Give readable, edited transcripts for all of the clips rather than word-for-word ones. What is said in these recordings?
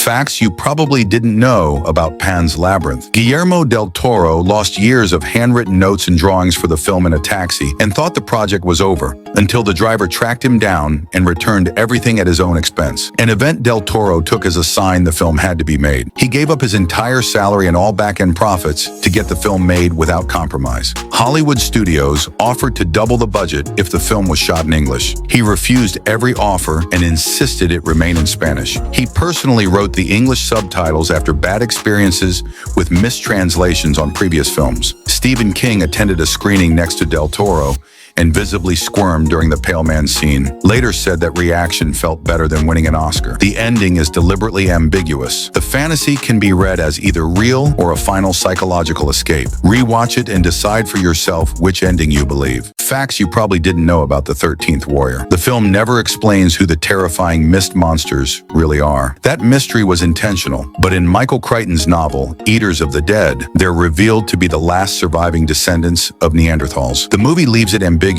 Facts you probably didn't know about Pan's Labyrinth. Guillermo del Toro lost years of handwritten notes and drawings for the film in a taxi and thought the project was over, until the driver tracked him down and returned everything at his own expense. An event del Toro took as a sign the film had to be made. He gave up his entire salary and all back-end profits to get the film made without compromise. Hollywood studios offered to double the budget if the film was shot in English. He refused every offer and insisted it remain in Spanish. He personally wrote the English subtitles after bad experiences with mistranslations on previous films. Stephen King attended a screening next to del Toro and visibly squirmed during the Pale Man scene. Later said that reaction felt better than winning an Oscar. The ending is deliberately ambiguous. The fantasy can be read as either real or a final psychological escape. Rewatch it and decide for yourself which ending you believe. Facts you probably didn't know about the 13th Warrior. The film never explains who the terrifying mist monsters really are. That mystery was intentional, but in Michael Crichton's novel, Eaters of the Dead, they're revealed to be the last surviving descendants of Neanderthals. The movie leaves it ambiguous.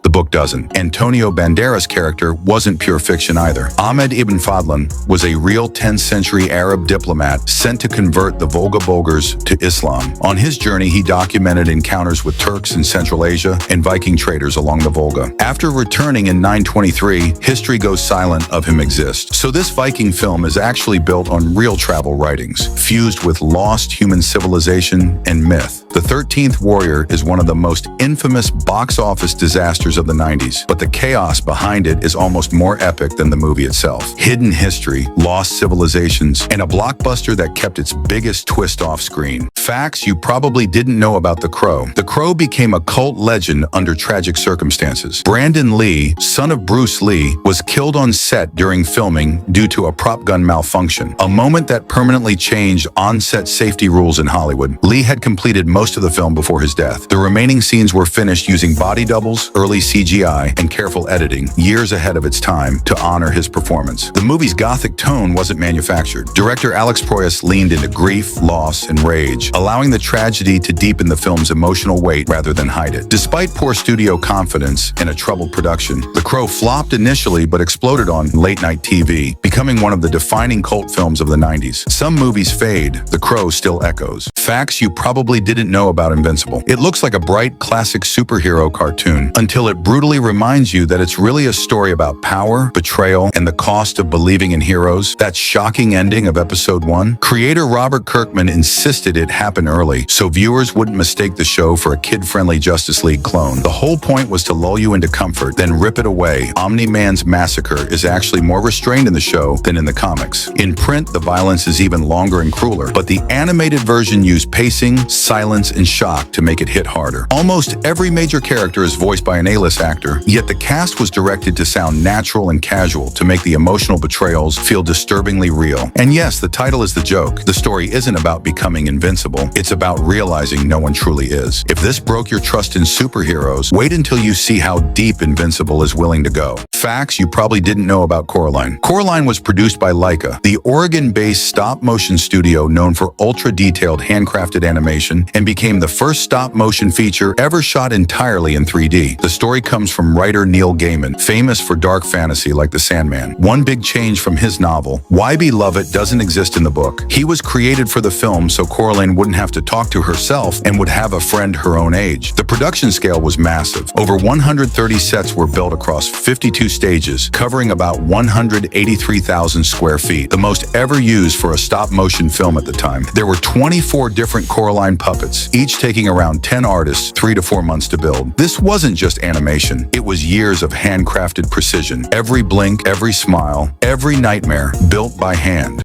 The book doesn't. Antonio Banderas' character wasn't pure fiction either. Ahmed ibn Fadlan was a real 10th century Arab diplomat sent to convert the Volga Bulgars to Islam. On his journey, he documented encounters with Turks in Central Asia and Viking traders along the Volga. After returning in 923, history goes silent of him exist. So this Viking film is actually built on real travel writings, fused with lost human civilization and myth. The 13th Warrior is one of the most infamous box office disasters of the 90s, but the chaos behind it is almost more epic than the movie itself. Hidden history, lost civilizations, and a blockbuster that kept its biggest twist off screen. Facts you probably didn't know about The Crow. The Crow became a cult legend under tragic circumstances. Brandonlee, son of Bruce Lee, was killed on set during filming due to a prop gun malfunction, a moment that permanently changed on-set safety rules in Hollywood. Lee had completed most of the film before his death. The remaining scenes were finished using body doubles, early CGI, and careful editing, years ahead of its time, to honor his performance. The movie's gothic tone wasn't manufactured. Director Alexproyas leaned into grief, loss, and rage, allowing the tragedy to deepen the film's emotional weight rather than hide it. Despite poor studio confidence and a troubled production, The Crow flopped initially but exploded on late-night TV, becoming one of the defining cult films of the 90s. Some movies fade, The Crow still echoes. Facts you probably didn't know about Invincible. It looks like a bright, classic superhero cartoon until it brutally reminds you that it's really a story about power, betrayal, and the cost of believing in heroes. That shocking ending of episode 1. Creator Robert Kirkman insisted it happen early, so viewers wouldn't mistake the show for a kid-friendly Justice League clone. The whole point was to lull you into comfort, then rip it away. Omni-Man's massacre is actually more restrained in the show than in the comics. In print, the violence is even longer and crueler, but the animated version used pacing, silence, and shock to make it hit harder. Almost every major character is voiced by an A-list actor, yet the cast was directed to sound natural and casual to make the emotional betrayals feel disturbingly real. And yes, the title is the joke. The story isn't about becoming invincible. It's about realizing no one truly is. If this broke your trust in superheroes, wait until you see how deep Invincible is willing to go. Facts you probably didn't know about Coraline. Coraline was produced by Laika, the Oregon-based stop-motion studio known for ultra-detailed handcrafted animation, and became the first stop-motion feature ever shot entirely in 3D. The story comes from writer Neil Gaiman, famous for dark fantasy like The Sandman. One big change from his novel, Why Be Lovett, doesn't exist in the book. He was created for the film so Coraline wouldn't have to talk to herself and would have a friend her own age. The production scale was massive. Over 130 sets were built across 52 stages, covering about 183,000 square feet, the most ever used for a stop-motion film at the time. There were 24 different Coraline puppets, each taking around 10 artists 3 to 4 months to build. This wasn't just animation. It was years of handcrafted precision. Every blink, every smile, every nightmare built by hand.